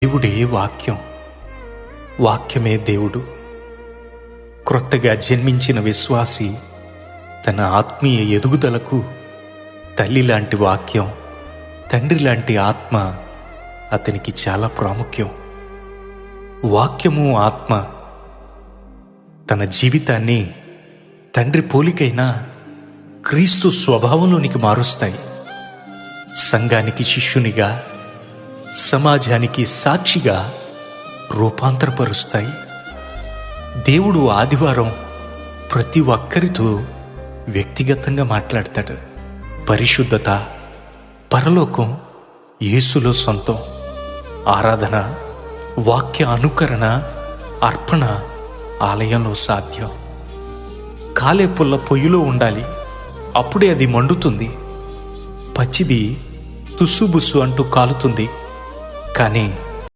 దేవుడే వాక్యం, వాక్యమే దేవుడు. క్రొత్తగా జన్మించిన విశ్వాసి తన ఆత్మీయ ఎదుగుదలకు తల్లి లాంటి వాక్యం, తండ్రి లాంటి ఆత్మ అతనికి చాలా ప్రాముఖ్యం. వాక్యము ఆత్మ తన జీవితాన్ని తండ్రి పోలికైన క్రీస్తు స్వభావంలోనికి మారుస్తాయి. సంఘానికి శిష్యునిగా, సమాజానికి సాక్షిగా రూపాంతరపరుస్తాయి. దేవుడు ఆదివారం ప్రతి ఒక్కరితో వ్యక్తిగతంగా మాట్లాడతాడు. పరిశుద్ధత, పరలోకం యేసులో సొంతం. ఆరాధన, వాక్య అనుకరణ, అర్పణ ఆలయంలో సాధ్యం. కాలే పుల్ల పొయ్యిలో ఉండాలి, అప్పుడే అది మండుతుంది. పచ్చిది తుస్సుబుస్సు అంటూ కాలుతుంది, కానీ